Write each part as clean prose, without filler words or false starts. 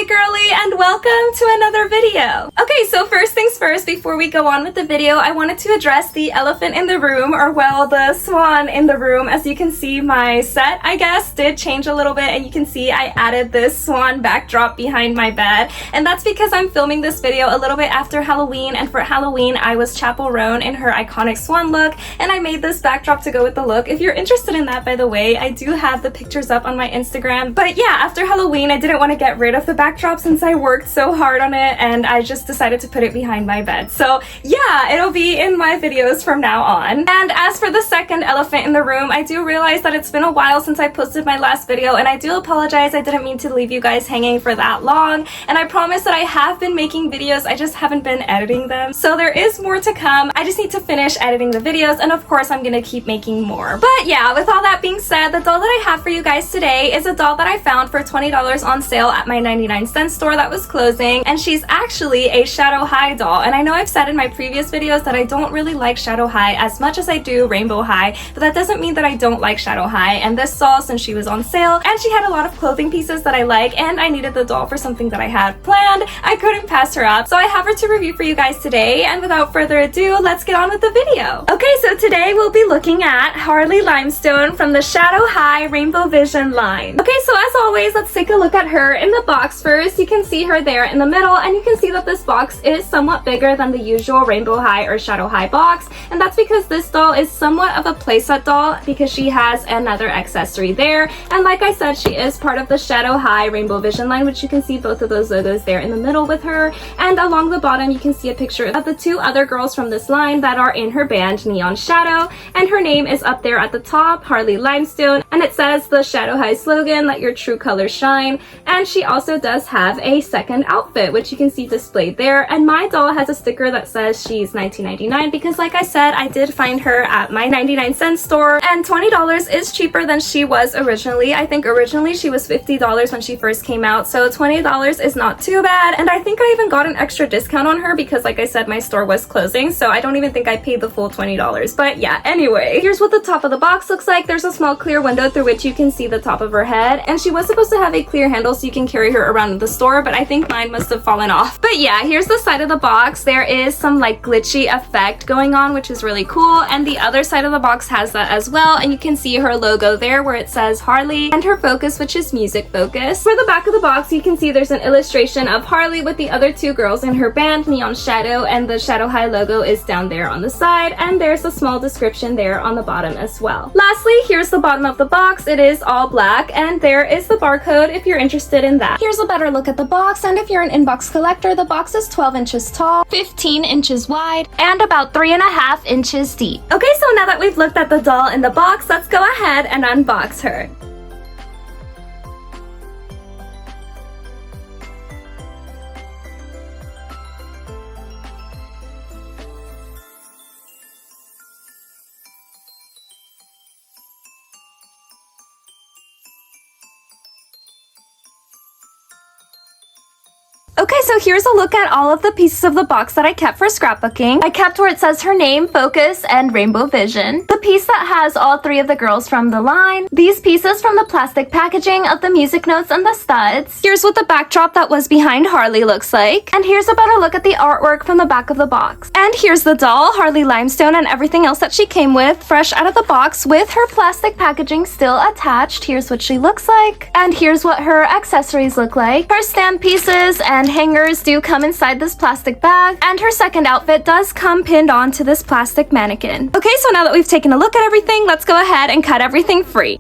girly, and welcome to another video. Okay, so first things first, before we go on with the video, I wanted to address the elephant in the room, or well, the swan in the room. As you can see, my set, I guess, did change a little bit, and you can see I added this swan backdrop behind my bed, and that's because I'm filming this video a little bit after Halloween, and for Halloween, I was Chapel Roan in her iconic swan look, and I made this backdrop to go with the look. If you're interested in that, by the way, I do have the pictures up on my Instagram. But yeah, after Halloween, I didn't want to get rid of the backdrop since I worked so hard on it, and I just decided to put it behind my bed. So yeah, it'll be in my videos from now on. And as for the second elephant in the room, I do realize that it's been a while since I posted my last video, and I do apologize. I didn't mean to leave you guys hanging for that long, and I promise that I have been making videos, I just haven't been editing them. So there is more to come. I just need to finish editing the videos, and of course I'm gonna keep making more. But yeah, with all that being said, the doll that I have for you guys today is a doll that I found for $20 on sale at my 99-cent store that was closing, and she's actually a Shadow High doll. And I know I've said in my previous videos that I don't really like Shadow High as much as I do Rainbow High, but that doesn't mean that I don't like Shadow High. And this doll, since she was on sale and she had a lot of clothing pieces that I like, and I needed the doll for something that I had planned, I couldn't pass her up. So I have her to review for you guys today, and without further ado, let's get on with the video. Okay, so today we'll be looking at Harley Limestone from the Shadow High Rainbow Vision line. Okay, so as always, let's take a look at her in the box first. You can see her there in the middle, and you can see that this box is somewhat bigger than the usual Rainbow High or Shadow High box, and that's because this doll is somewhat of a playset doll because she has another accessory there. And like I said, she is part of the Shadow High Rainbow Vision line, which you can see both of those logos there in the middle with her, and along the bottom you can see a picture of the two other girls from this line that are in her band Neon Shadow, and her name is up there at the top, Harley Limestone, and it says the Shadow High slogan, let your true colors shine. And she also does have a second outfit, which you can see displayed there, and my doll has a sticker that says she's $19.99 because like I said, I did find her at my 99-cent store, and $20 is cheaper than she was originally. I think originally she was $50 when she first came out, so $20 is not too bad, and I think I even got an extra discount on her because like I said, my store was closing, so I don't even think I paid the full $20. But yeah, anyway, here's what the top of the box looks like. There's a small clear window through which you can see the top of her head, and she was supposed to have a clear handle so you can carry her around the store, but I think mine must have fallen off. But yeah, here's the side of the box. There is some like glitchy effect going on, which is really cool, and the other side of the box has that as well, and you can see her logo there where it says Harley, and her focus, which is music focus. For the back of the box, you can see there's an illustration of Harley with the other two girls in her band, Neon Shadow, and the Shadow High logo is down there on the side, and there's a small description there on the bottom as well. Lastly, here's the bottom of the box. It is all black, and there is the barcode if you're interested in that. Here's a better look at the box, and if you're an inbox collector, the box is 12 inches tall, 15 inches wide, and about 3.5 inches deep. Okay, so now that we've looked at the doll in the box, let's go ahead and unbox her. Okay, so here's a look at all of the pieces of the box that I kept for scrapbooking. I kept where it says her name, focus, and Rainbow Vision. The piece that has all three of the girls from the line. These pieces from the plastic packaging of the music notes and the studs. Here's what the backdrop that was behind Harley looks like. And here's a better look at the artwork from the back of the box. And here's the doll, Harley Limestone, and everything else that she came with, fresh out of the box with her plastic packaging still attached. Here's what she looks like. And here's what her accessories look like. Her stand pieces and hangers do come inside this plastic bag, and her second outfit does come pinned onto this plastic mannequin. Okay, so now that we've taken a look at everything, let's go ahead and cut everything free.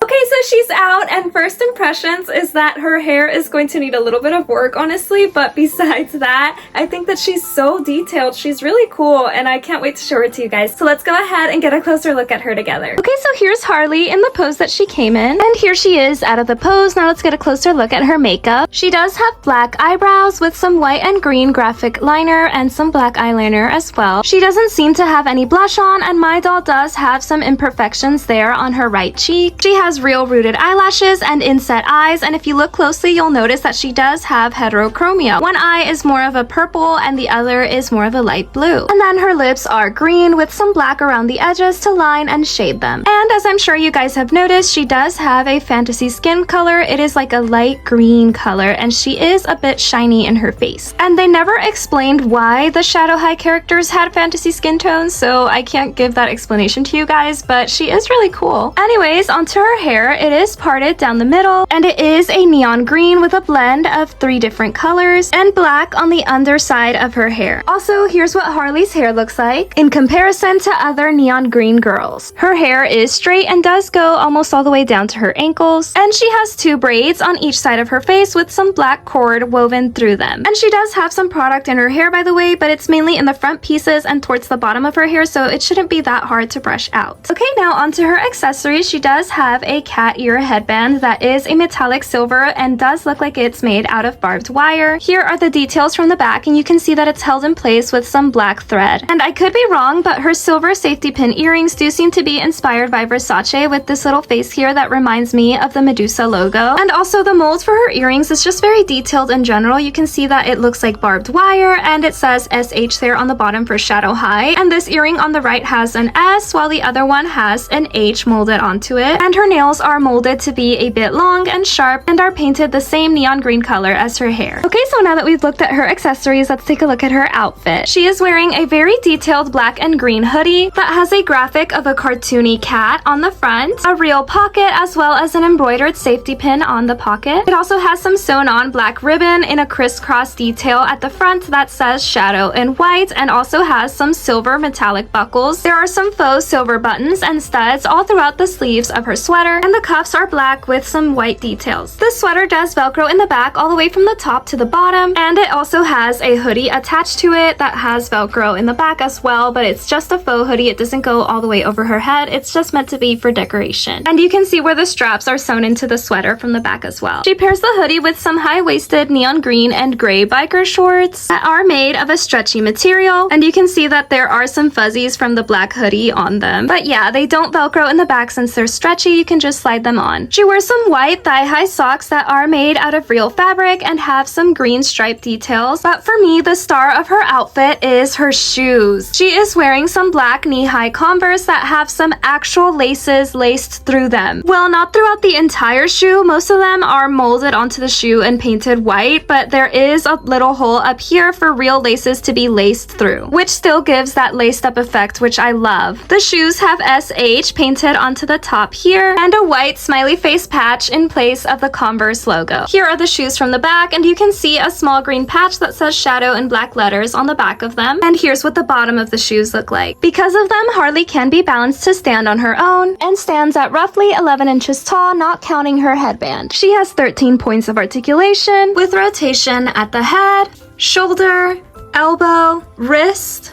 Okay, so she's out, and first impressions is that her hair is going to need a little bit of work, honestly, but besides that, I think that she's so detailed. She's really cool, and I can't wait to show her to you guys. So let's go ahead and get a closer look at her together. Okay, so here's Harley in the pose that she came in, and here she is out of the pose. Now let's get a closer look at her makeup. She does have black eyebrows with some white and green graphic liner and some black eyeliner as well. She doesn't seem to have any blush on, and my doll does have some imperfections there on her right cheek. She has real rooted eyelashes and inset eyes, and if you look closely, you'll notice that she does have heterochromia. One eye is more of a purple and the other is more of a light blue. And then her lips are green with some black around the edges to line and shade them. And as I'm sure you guys have noticed, she does have a fantasy skin color. It is like a light green color, and she is a bit shiny in her face. And they never explained why the Shadow High characters had fantasy skin tones, so I can't give that explanation to you guys, but she is really cool. Anyways, onto her hair. It is parted down the middle, and it is a neon green with a blend of 3 different colors and black on the underside of her hair. Also, here's what Harley's hair looks like in comparison to other neon green girls. Her hair is straight and does go almost all the way down to her ankles, and she has 2 braids on each side of her face with some black cord woven through them. And she does have some product in her hair, by the way, but it's mainly in the front pieces and towards the bottom of her hair, so it shouldn't be that hard to brush out. Okay, now onto her accessories. She does have a cat ear headband that is a metallic silver and does look like it's made out of barbed wire. Here are the details from the back, and you can see that it's held in place with some black thread. And I could be wrong, but her silver safety pin earrings do seem to be inspired by Versace, with this little face here that reminds me of the Medusa logo. And also the mold for her earrings is just very detailed in general. You can see that it looks like barbed wire, and it says SH there on the bottom for Shadow High. And this earring on the right has an S, while the other one has an H molded onto it. And her nails are molded to be a bit long and sharp and are painted the same neon green color as her hair. Okay, so now that we've looked at her accessories, let's take a look at her outfit. She is wearing a very detailed black and green hoodie that has a graphic of a cartoony cat on the front, a real pocket, as well as an embroidered safety pin on the pocket. It also has some sewn on black ribbon in a crisscross detail at the front that says Shadow in white, and also has some silver metallic buckles. There are some faux silver buttons and studs all throughout the sleeves of her sweater, and the cuffs are black with some white details. The sweater does velcro in the back all the way from the top to the bottom, and it also has a hoodie attached to it that has velcro in the back as well, but it's just a faux hoodie. It doesn't go all the way over her head. It's just meant to be for decoration. And you can see where the straps are sewn into the sweater from the back as well. She pairs the hoodie with some high-waisted neon green and gray biker shorts that are made of a stretchy material, and you can see that there are some fuzzies from the black hoodie on them. But yeah, they don't velcro in the back since they're stretchy. You can just slide them on. She wears some white thigh-high socks that are made out of real fabric and have some green stripe details. But for me, the star of her outfit is her shoes. She is wearing some black knee-high Converse that have some actual laces laced through them. Well, not throughout the entire shoe. Most of them are molded onto the shoe and painted white, but there is a little hole up here for real laces to be laced through, which still gives that laced up effect, which I love. The shoes have SH painted onto the top here, and a white smiley face patch in place of the Converse logo. Here are the shoes from the back, and you can see a small green patch that says Shadow in black letters on the back of them. And here's what the bottom of the shoes look like. Because of them, Harley can be balanced to stand on her own, and stands at roughly 11 inches tall, not counting her headband. She has 13 points of articulation, with rotation at the head, shoulder, elbow, wrist,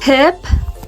hip,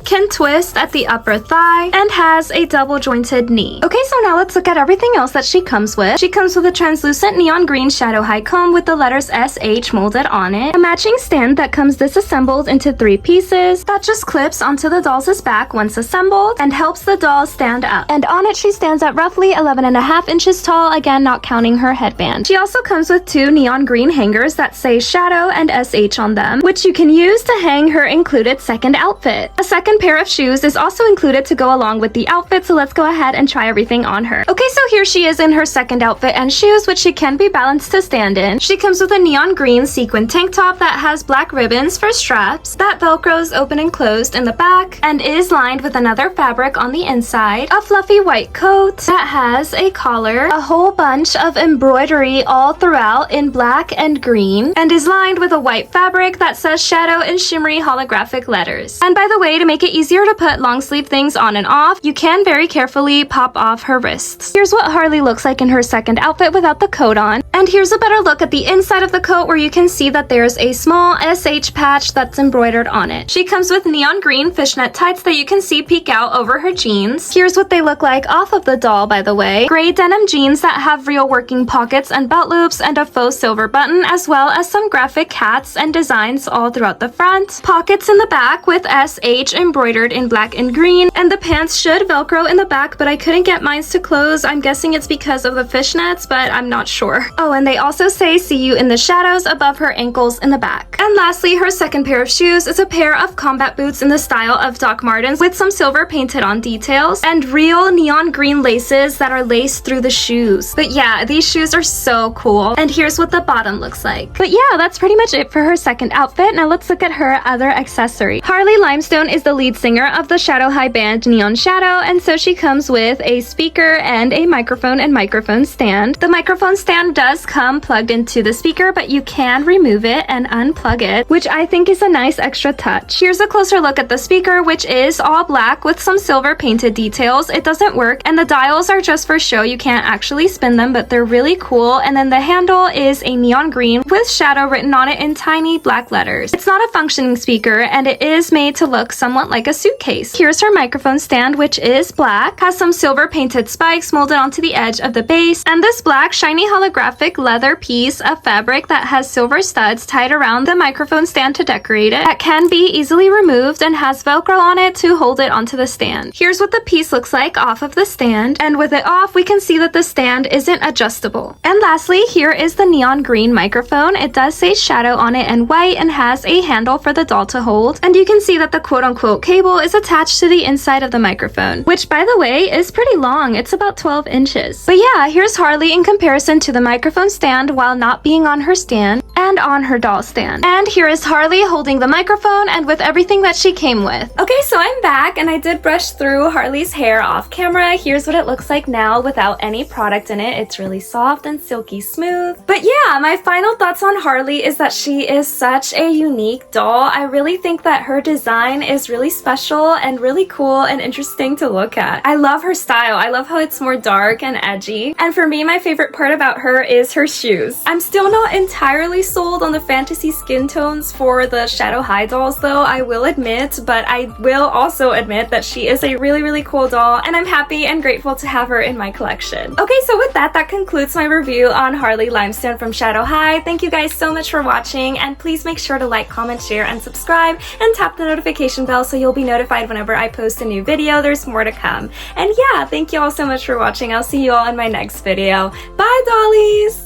can twist at the upper thigh, and has a double jointed knee. Okay, so now let's look at everything else that she comes with. She comes with a translucent neon green Shadow High comb with the letters SH molded on it, a matching stand that comes disassembled into 3 pieces that just clips onto the doll's back once assembled and helps the doll stand up. And on it, she stands at roughly 11.5 inches tall, again not counting her headband. She also comes with 2 neon green hangers that say Shadow and SH on them, which you can use to hang her included second outfit. A second pair of shoes is also included to go along with the outfit, so let's go ahead and try everything on her. Okay, so here she is in her second outfit and shoes, which she can be balanced to stand in. She comes with a neon green sequin tank top that has black ribbons for straps that velcros open and closed in the back and is lined with another fabric on the inside, a fluffy white coat that has a collar, a whole bunch of embroidery all throughout in black and green, and is lined with a white fabric that says Shadow in shimmery holographic letters. And by the way, to make it easier to put long sleeve things on and off, you can very carefully pop off her wrists. Here's what Harley looks like in her second outfit without the coat on. And here's a better look at the inside of the coat, where you can see that there's a small SH patch that's embroidered on it. She comes with neon green fishnet tights that you can see peek out over her jeans. Here's what they look like off of the doll, by the way. Gray denim jeans that have real working pockets and belt loops and a faux silver button, as well as some graphic hats and designs all throughout the front. Pockets in the back with SH embroidered embroidered in black and green, and the pants should Velcro in the back, but I couldn't get mine to close. I'm guessing it's because of the fishnets, but I'm not sure. Oh, and they also say see you in the shadows above her ankles in the back. And lastly, her second pair of shoes is a pair of combat boots in the style of Doc Martens with some silver painted on details and real neon green laces that are laced through the shoes. But yeah, these shoes are so cool. And here's what the bottom looks like. But yeah, that's pretty much it for her second outfit. Now let's look at her other accessory. Harley Limestone is the lead singer of the Shadow High band Neon Shadow, and so she comes with a speaker and a microphone and microphone stand. The microphone stand does come plugged into the speaker, but you can remove it and unplug it, which I think is a nice extra touch. Here's a closer look at the speaker, which is all black with some silver painted details. It doesn't work, and the dials are just for show. You can't actually spin them, but they're really cool. And then the handle is a neon green with Shadow written on it in tiny black letters. It's not a functioning speaker, and it is made to look somewhat like a suitcase. Here's her microphone stand, which is black, has some silver painted spikes molded onto the edge of the base, and this black shiny holographic leather piece of fabric that has silver studs tied around the microphone stand to decorate it that can be easily removed and has Velcro on it to hold it onto the stand. Here's what the piece looks like off of the stand, and with it off we can see that the stand isn't adjustable. And lastly, here is the neon green microphone. It does say Shadow on it in white and has a handle for the doll to hold, and you can see that the quote-unquote cable is attached to the inside of the microphone, which by the way is pretty long. It's about 12 inches. But yeah, here's Harley in comparison to the microphone stand while not being on her stand and on her doll stand. And here is Harley holding the microphone and with everything that she came with. Okay, so I'm back and I did brush through Harley's hair off camera. Here's what it looks like now without any product in it. It's really soft and silky smooth. But yeah, my final thoughts on Harley is that she is such a unique doll. I really think that her design is really special and really cool and interesting to look at. I love her style. I love how it's more dark and edgy. And for me, my favorite part about her is her shoes. I'm still not entirely sold on the fantasy skin tones for the Shadow High dolls though, I will admit, but I will also admit that she is a really, really cool doll, and I'm happy and grateful to have her in my collection. Okay, so with that concludes my review on Harley Limestone from Shadow High. Thank you guys so much for watching, and please make sure to like, comment, share, and subscribe, and tap the notification bell so you'll be notified whenever I post a new video. There's more to come. And yeah, thank you all so much for watching. I'll see you all in my next video. Bye, dollies!